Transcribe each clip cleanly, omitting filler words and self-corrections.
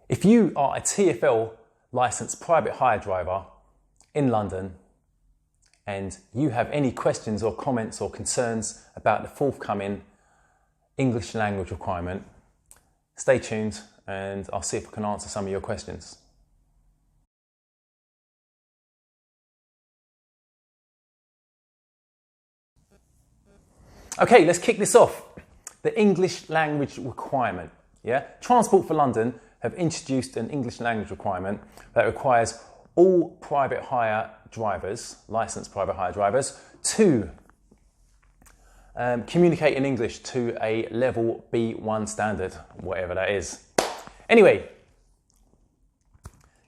If you are a TFL licensed private hire driver in London and you have any questions or comments or concerns about the forthcoming English language requirement, stay tuned and I'll see if I can answer some of your questions. Okay, let's kick this off. The English language requirement. Yeah? Transport for London have introduced an English language requirement that requires all private hire drivers, licensed private hire drivers, to communicate in English to a level B1 standard, whatever that is. Anyway,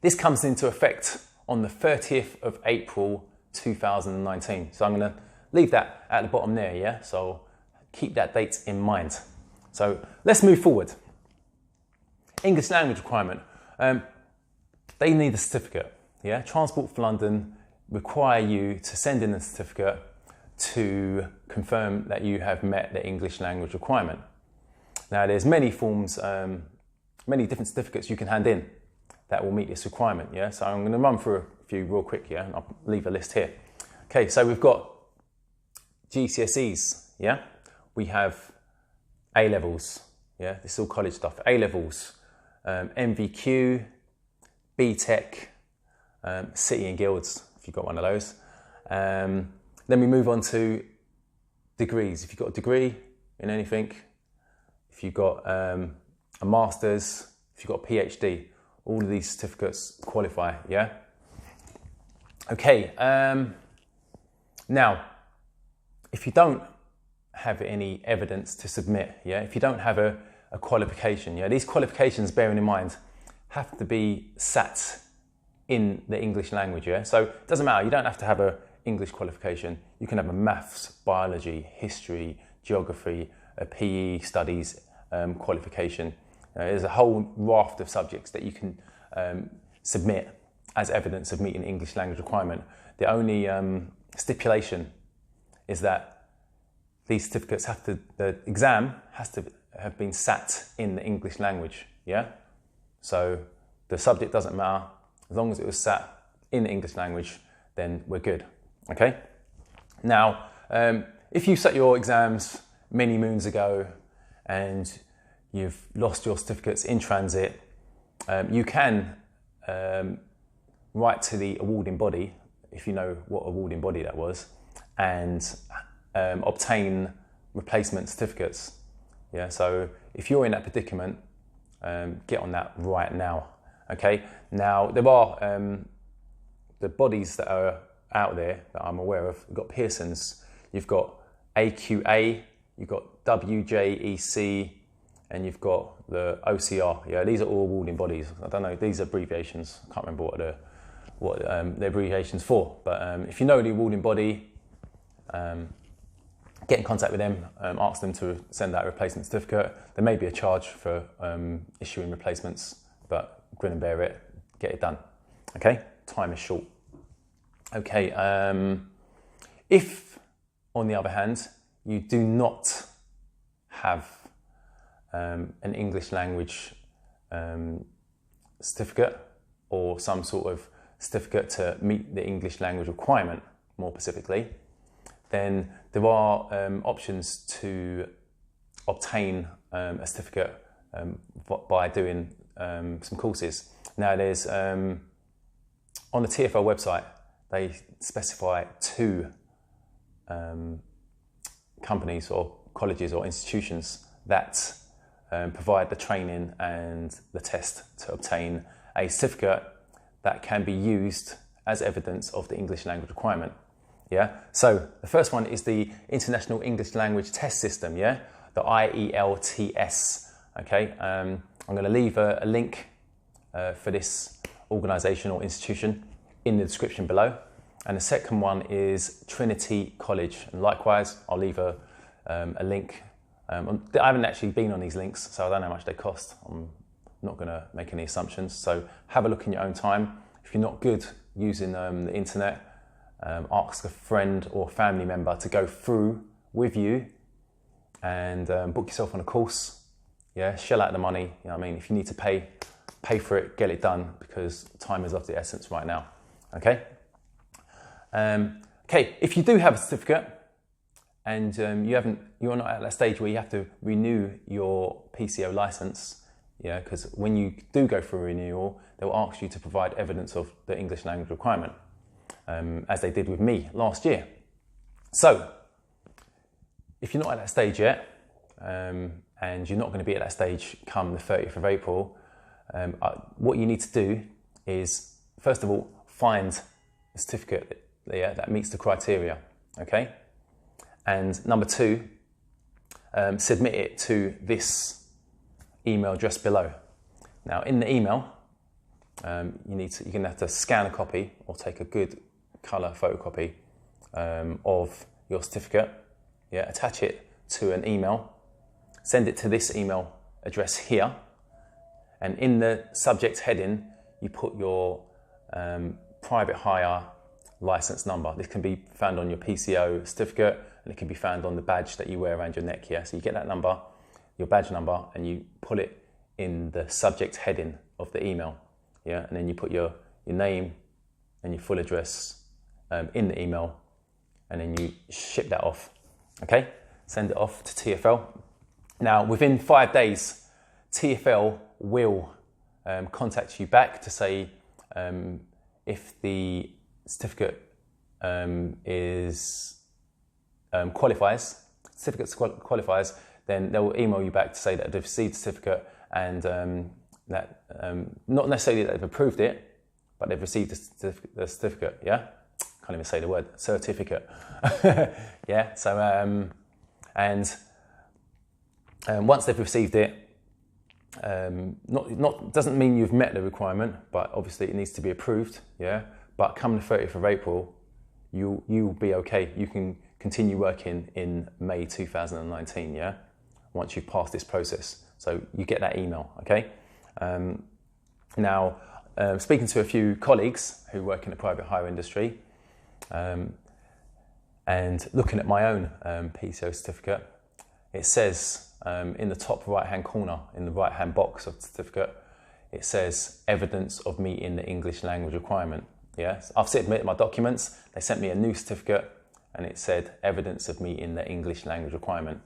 this comes into effect on the 30th of April 2019. So I'm going to leave that at the bottom there, yeah? So keep that date in mind. So let's move forward. English language requirement. They need a certificate, yeah? Transport for London require you to send in a certificate to confirm that you have met the English language requirement. Now there's many forms, many different certificates you can hand in that will meet this requirement, yeah? So I'm going to run through a few real quick, yeah? And I'll leave a list here. Okay, so we've got GCSEs, yeah? We have A-levels, yeah? This is all college stuff. A-levels, MVQ, BTEC, City and Guilds, if you've got one of those. Then we move on to degrees. If you've got a degree in anything, if you've got a master's, if you've got a PhD, all of these certificates qualify, yeah? Okay, now, if you don't have any evidence to submit, yeah, if you don't have a qualification, yeah, these qualifications, bearing in mind, have to be sat in the English language, yeah? So it doesn't matter, you don't have to have an English qualification. You can have a maths, biology, history, geography, a PE studies qualification. There's a whole raft of subjects that you can submit as evidence of meeting the English language requirement. The only stipulation is that these certificates the exam has to have been sat in the English language, yeah? So the subject doesn't matter, as long as it was sat in the English language, then we're good, okay? Now, if you set your exams many moons ago and you've lost your certificates in transit, you can write to the awarding body, if you know what awarding body that was, and obtain replacement certificates. Yeah, so if you're in that predicament, get on that right now. Okay, now there are the bodies that are out there that I'm aware of. You've got Pearson's, you've got AQA, you've got WJEC, and you've got the OCR. Yeah, these are all awarding bodies. I don't know, these are abbreviations. I can't remember what the abbreviations for. But if you know the awarding body, get in contact with them, ask them to send out a replacement certificate. There may be a charge for issuing replacements, but grin and bear it, get it done. Okay, time is short. Okay, if, on the other hand, you do not have an English language certificate or some sort of certificate to meet the English language requirement, more specifically, then there are options to obtain a certificate by doing some courses. Now there's, on the TFL website, they specify 2 companies or colleges or institutions that provide the training and the test to obtain a certificate that can be used as evidence of the English language requirement. Yeah. So the first one is the International English Language Test System. Yeah, the IELTS. Okay. I'm going to leave a link for this organisation or institution in the description below. And the second one is Trinity College, and likewise, I'll leave a link. I haven't actually been on these links, so I don't know how much they cost. I'm not going to make any assumptions. So have a look in your own time. If you're not good using the internet, ask a friend or family member to go through with you and book yourself on a course. Yeah, shell out the money. You know what I mean? If you need to pay for it, get it done, because time is of the essence right now. Okay. Okay. If you do have a certificate and you're not at that stage where you have to renew your PCO license, yeah, because when you do go for a renewal, they'll ask you to provide evidence of the English language requirement, as they did with me last year. So, if you're not at that stage yet, and you're not going to be at that stage come the 30th of April, what you need to do is, first of all, find a certificate that meets the criteria, okay? And number two, submit it to this email address below. Now, in the email, you're going to have to scan a copy or take a good colour photocopy of your certificate, yeah, attach it to an email, send it to this email address here, and in the subject heading, you put your private hire license number. This can be found on your PCO certificate, and it can be found on the badge that you wear around your neck, yeah? So you get that number, your badge number, and you put it in the subject heading of the email, yeah? And then you put your name and your full address in the email, and then you ship that off, okay? Send it off to TFL. Now, within 5 days, TFL will contact you back to say if the certificate qualifies, then they will email you back to say that they've received the certificate and that not necessarily that they've approved it, but they've received the certificate, yeah? Can't even say the word, certificate. Yeah, so, once they've received it, doesn't mean you've met the requirement, but obviously it needs to be approved, yeah? But come the 30th of April, you'll be okay. You can continue working in May 2019, yeah? Once you've passed this process. So you get that email, okay? Now, speaking to a few colleagues who work in the private hire industry, and looking at my own PCO certificate, it says in the top right-hand corner, in the right-hand box of the certificate, it says evidence of meeting the English language requirement. Yeah, I've submitted my documents. They sent me a new certificate, and it said evidence of meeting the English language requirement.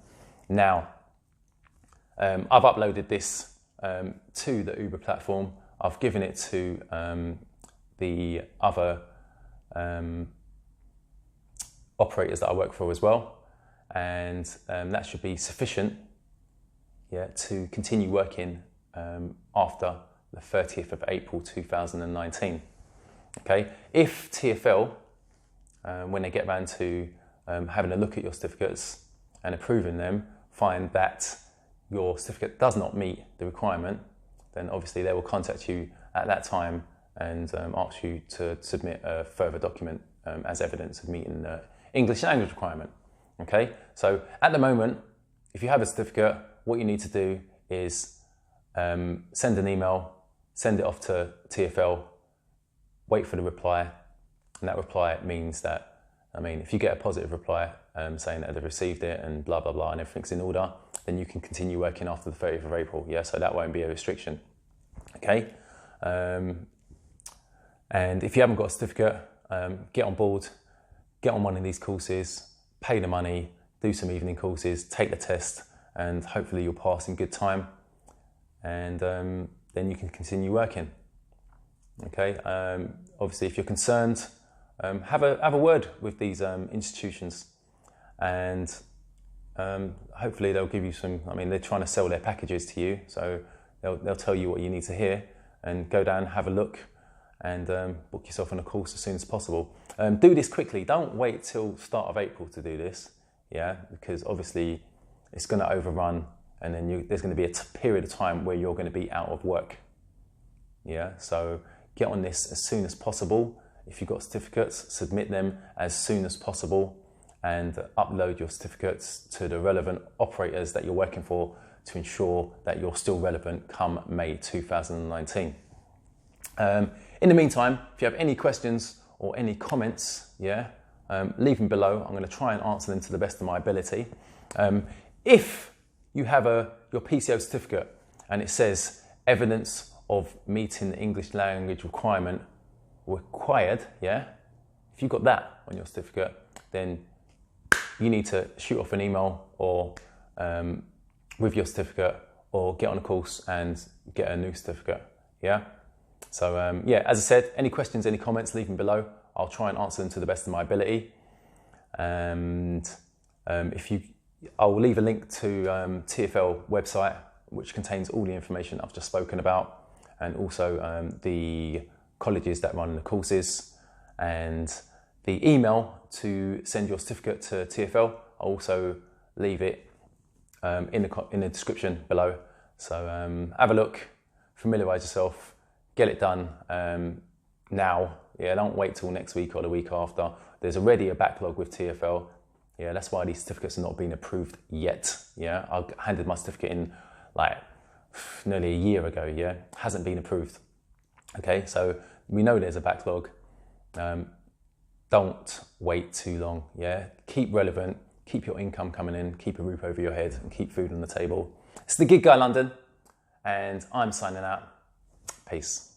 Now, I've uploaded this to the Uber platform. I've given it to the other operators that I work for as well, and that should be sufficient, yeah, to continue working after the 30th of April 2019. Okay, if TFL, when they get around to having a look at your certificates and approving them, find that your certificate does not meet the requirement, then obviously they will contact you at that time and ask you to submit a further document as evidence of meeting the English language requirement. Okay, so at the moment, if you have a certificate, what you need to do is send an email, send it off to TFL, wait for the reply, and that reply means that, I mean, if you get a positive reply saying that they've received it and blah, blah, blah, and everything's in order, then you can continue working after the 30th of April, yeah, so that won't be a restriction, okay? And if you haven't got a certificate, get on board, get on one of these courses, pay the money, do some evening courses, take the test, and hopefully you'll pass in good time, and then you can continue working. Okay. Obviously, if you're concerned, have a word with these institutions, and hopefully they'll give you some. I mean, they're trying to sell their packages to you, so they'll tell you what you need to hear, and go down, have a look, and book yourself on a course as soon as possible. Do this quickly. Don't wait till start of April to do this. Yeah, because obviously it's going to overrun, and then there's going to be a period of time where you're going to be out of work. Yeah, so get on this as soon as possible. If you've got certificates, submit them as soon as possible, and upload your certificates to the relevant operators that you're working for to ensure that you're still relevant come May 2019. In the meantime, if you have any questions or any comments, yeah, leave them below. I'm going to try and answer them to the best of my ability. If you have your PCO certificate and it says evidence of meeting the English language requirement required, yeah, if you've got that on your certificate, then you need to shoot off an email or with your certificate, or get on a course and get a new certificate, yeah? So yeah, as I said, any questions, any comments, leave them below. I'll try and answer them to the best of my ability. And I'll leave a link to TFL website, which contains all the information I've just spoken about, and also the colleges that run the courses, and the email to send your certificate to TFL. I'll also leave it in the description below. So have a look, familiarise yourself, get it done now. Yeah, don't wait till next week or the week after. There's already a backlog with TFL. Yeah, that's why these certificates are not being approved yet. Yeah, I handed my certificate in like nearly a year ago. Yeah, hasn't been approved. Okay, so we know there's a backlog. Don't wait too long. Yeah, keep relevant, keep your income coming in, keep a roof over your head, and keep food on the table. It's the Gig Guy London, and I'm signing out. Peace.